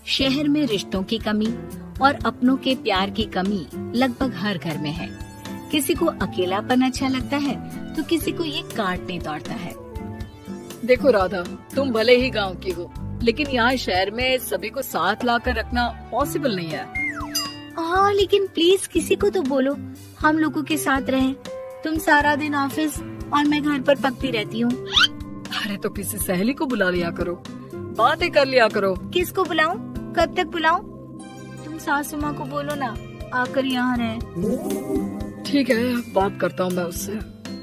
शहर में रिश्तों की कमी और अपनों के प्यार की कमी लगभग हर घर में है। किसी को अकेलापन अच्छा लगता है तो किसी को ये काटने दौड़ता है। देखो राधा, तुम भले ही गांव की हो, लेकिन यहाँ शहर में सभी को साथ लाकर रखना पॉसिबल नहीं है। हाँ, लेकिन प्लीज किसी को तो बोलो हम लोगों के साथ रहें। तुम सारा दिन ऑफिस और मैं घर पर पकती रहती हूँ। अरे तो किसी सहेली को बुला लिया करो, बातें कर लिया करो। किसको बुलाऊं? कब तक बुलाऊं? तुम सासू माँ को बोलो ना आकर यहाँ रहे। ठीक है, बात करता हूँ मैं उससे।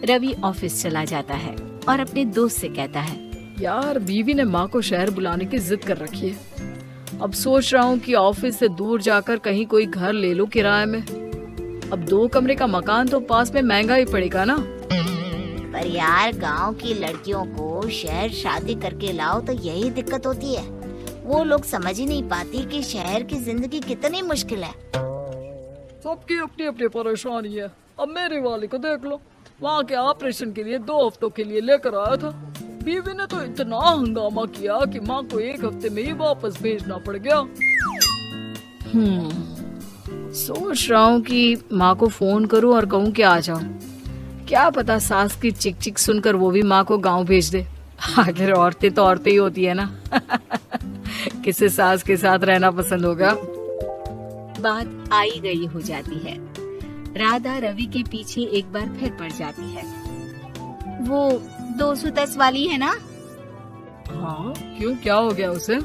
रवि ऑफिस चला जाता है और अपने दोस्त से कहता है, यार बीवी ने माँ को शहर बुलाने की जिद कर रखी है। अब सोच रहा हूँ कि ऑफिस से दूर जाकर कहीं कोई घर ले लो किराए में। अब 2 कमरे का मकान तो पास में महंगा ही पड़ेगा ना। पर यार गांव की लड़कियों को शहर शादी करके लाओ तो यही दिक्कत होती है। वो लोग समझ ही नहीं पाती कि शहर की जिंदगी कितनी मुश्किल है। सबकी अपनी अपनी परेशानी है। अब मेरे वाले को देख लो, वहाँ के ऑपरेशन के लिए 2 हफ्तों के लिए लेकर आया था। बीवी ने तो इतना हंगामा किया कि माँ को 1 हफ्ते में ही वापस भेजना पड़ गया। सोच रहा हूँ कि माँ को फोन करूँ और कहूँ कि आ जाओ। क्या पता सास की चिक चिक सुनकर वो भी माँ को गांव भेज दे। आखिर औरतें तो औरतें ही होती है ना। किसे सास के साथ रहना पसंद होगा। बात आई गई हो जाती है। राधा रवि के पीछे एक बार फिर पड़ जाती है। वो 210 वाली है ना? हाँ, क्यों, क्या हो गया उसे?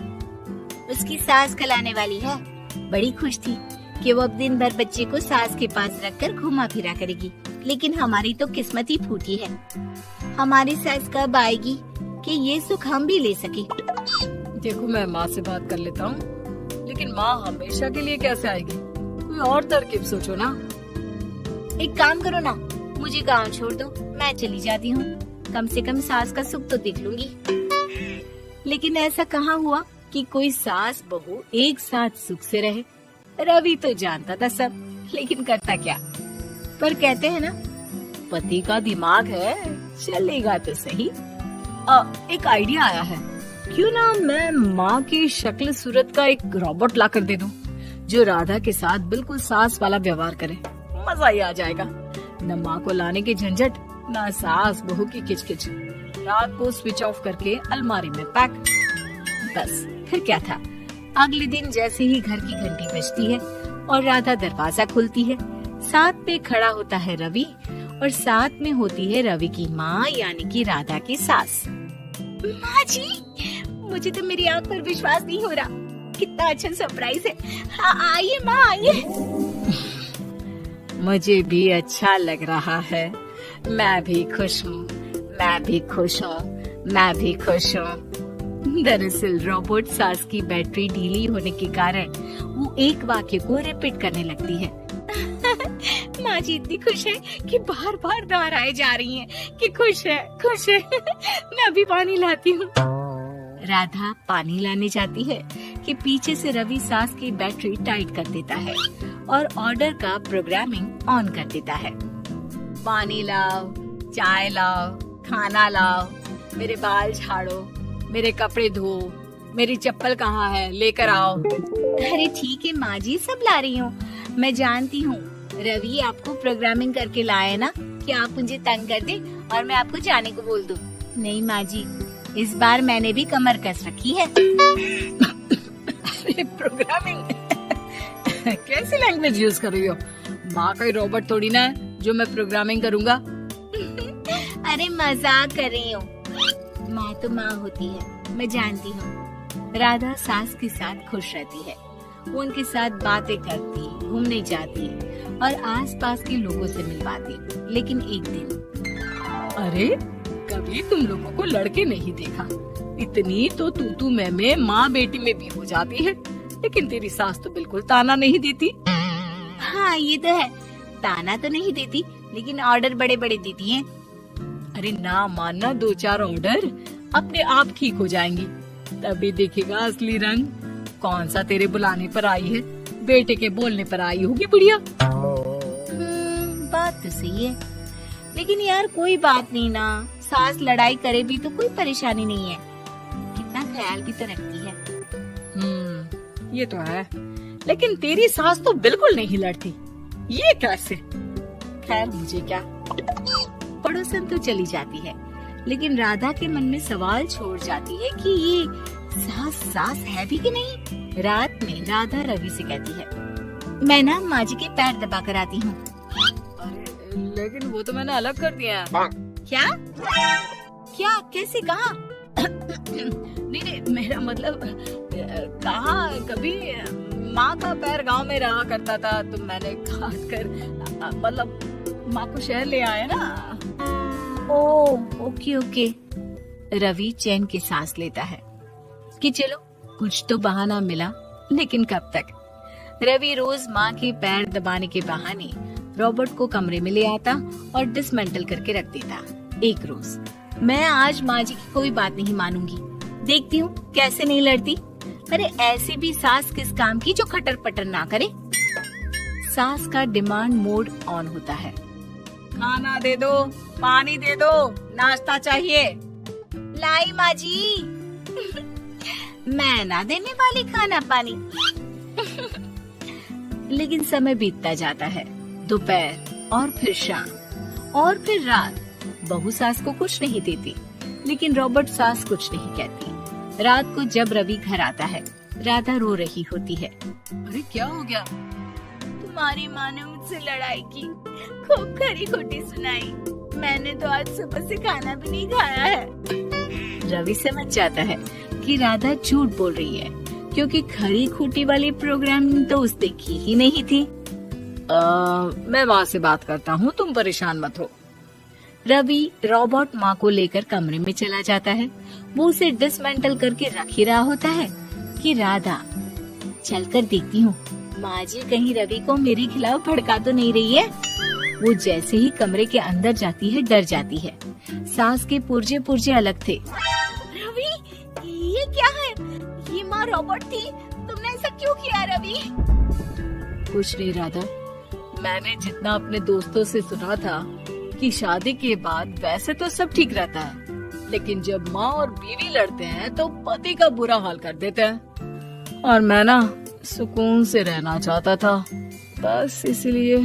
उसकी सास कलाने वाली है। बड़ी खुश थी कि वो अब दिन भर बच्चे को सास के पास रखकर घुमा फिरा करेगी। लेकिन हमारी तो किस्मत ही फूटी है। हमारी सास कब आएगी कि ये सुख हम भी ले सके? देखो, मैं माँ से बात कर लेता हूँ, लेकिन माँ हमेशा के लिए कैसे आएगी? कोई और तरकीब सोचो ना। एक काम करो ना, मुझे गांव छोड़ दो, मैं चली जाती हूँ। कम से कम सास का सुख तो देख लूंगी। लेकिन ऐसा कहाँ हुआ कि कोई सास बहू एक साथ सुख से रहे। रवि तो जानता था सब, लेकिन करता क्या। पर कहते हैं ना, पति का दिमाग है, चलेगा तो सही। एक आइडिया आया है। क्यों ना मैं माँ की शक्ल सूरत का एक रोबोट ला कर दे दूं, जो राधा के साथ बिल्कुल सास वाला व्यवहार करे। मजा ही आ जाएगा। न माँ को लाने की झंझट, न सास बहू की किचकिच। रात को स्विच ऑफ करके अलमारी में पैक। बस फिर क्या था। अगले दिन जैसे ही घर की घंटी बजती है और राधा दरवाजा खोलती है, साथ में खड़ा होता है रवि और साथ में होती है रवि की माँ यानी कि राधा की सास। माँ जी, मुझे तो मेरी आँख पर विश्वास नहीं हो रहा। कितना अच्छा सरप्राइज है। हाँ, आइए माँ, आइए। मुझे भी अच्छा लग रहा है। मैं भी खुश हूँ, मैं भी खुश हूँ, मैं भी खुश हूँ। दरअसल रोबोट सास की बैटरी ढीली होने के कारण वो एक वाक्य को रिपीट करने लगती है। माँ जी इतनी खुश है कि बार बार दोहराए जा रही हैं कि खुश है, खुश है। मैं अभी पानी लाती हूँ। राधा पानी लाने जाती है कि पीछे से रवि सास की बैटरी टाइट कर देता है और ऑर्डर का प्रोग्रामिंग ऑन कर देता है। पानी लाओ, चाय लाओ, खाना लाओ, मेरे बाल झाड़ो, मेरे कपड़े धो, मेरी चप्पल कहाँ है, लेकर आओ। अरे ठीक है माँ जी, सब ला रही हूँ। मैं जानती हूँ रवि आपको प्रोग्रामिंग करके लाए ना कि आप मुझे तंग कर दे और मैं आपको जाने को बोल दूँ। नहीं माँ जी, इस बार मैंने भी कमर कस रखी है। अरे प्रोग्रामिंग कैसी लैंग्वेज यूज कर रही हो? माँ का रोबोट थोड़ी ना है जो मैं प्रोग्रामिंग करूँगा। अरे मजाक कर रही हूँ। माँ तो माँ होती है, मैं जानती हूँ। राधा सास के साथ खुश रहती है। वो उनके साथ बातें करती, घूमने जाती और आसपास के लोगों से मिलवाती। लेकिन एक दिन, अरे कभी तुम लोगों को लड़के नहीं देखा। इतनी तो तू मैं माँ बेटी में भी हो जाती है, लेकिन तेरी सास तो बिल्कुल ताना नहीं देती। हाँ ये तो है, ताना तो नहीं देती लेकिन ऑर्डर बड़े बड़े देती है। अरे ना मानना, 2-4 ऑर्डर अपने आप ठीक हो जाएंगी। तभी देखेगा असली रंग। कौन सा तेरे बुलाने पर आई है, बेटे के बोलने पर आई होगी बुढ़िया। बात तो सही है, लेकिन यार कोई बात नहीं ना, सास लड़ाई करे भी तो कोई परेशानी नहीं है। कितना ख्याल भी तो रखती है। ये तो है, लेकिन तेरी सास तो बिल्कुल नहीं लड़ती, ये कैसे? खैर मुझे क्या। पड़ोसन तो चली जाती है, लेकिन राधा के मन में सवाल छोड़ जाती है कि ये सास है भी कि नहीं। रात में राधा रवि से कहती है, मैं ना माँ जी के पैर दबा कर आती हूँ। अरे लेकिन वो तो मैंने अलग कर दिया है। क्या क्या कैसे कहा? नहीं, मेरा मतलब कहा कभी माँ का पैर गांव में रहा करता था, तो मैंने काट कर मतलब माँ को शहर ले आया ना। Okay okay. रवि चैन की सांस लेता है कि चलो कुछ तो बहाना मिला, लेकिन कब तक? रवि रोज माँ के पैर दबाने के बहाने रॉबर्ट को कमरे में ले आता और डिसमेंटल करके रख देता। एक रोज, मैं आज माँ जी की कोई बात नहीं मानूंगी, देखती हूँ कैसे नहीं लड़ती। अरे ऐसी भी सास किस काम की जो खटर पटर ना करे। सास का डिमांड मोड ऑन होता है। खाना दे दो, पानी दे दो, नाश्ता चाहिए। लाई माँ जी। मैं ना देने वाली खाना पानी। लेकिन समय बीतता जाता है, दोपहर और फिर शाम और फिर रात। बहू सास को कुछ नहीं देती, लेकिन रॉबर्ट सास कुछ नहीं कहती। रात को जब रवि घर आता है, राधा रो रही होती है। अरे क्या हो गया? तुम्हारी माँ ने मुझसे लड़ाई की, खूब खरी खोटी सुनाई। मैंने तो आज सुबह से खाना भी नहीं खाया है। रवि समझ जाता है कि राधा झूठ बोल रही है, क्योंकि खरी खोटी वाली प्रोग्रामिंग तो उसने की ही नहीं थी। मैं माँ से बात करता हूँ, तुम परेशान मत हो। रवि रॉबर्ट माँ को लेकर कमरे में चला जाता है। वो उसे डिसमेंटल करके रख ही रहा होता है कि राधा, चलकर देखती हूँ माँ जी कहीं रवि को मेरे खिलाफ भड़का तो नहीं रही है। वो जैसे ही कमरे के अंदर जाती है, डर जाती है। सांस के पुर्जे पुर्जे अलग थे। रवि, ये क्या है? ये माँ रॉबर्ट थी, तुमने ऐसा क्यों किया रवि? कुछ नहीं राधा, मैंने जितना अपने दोस्तों से सुना था कि शादी के बाद वैसे तो सब ठीक रहता है, लेकिन जब माँ और बीवी लड़ते हैं तो पति का बुरा हाल कर देते हैं। और मैं ना सुकून से रहना चाहता था, बस इसलिए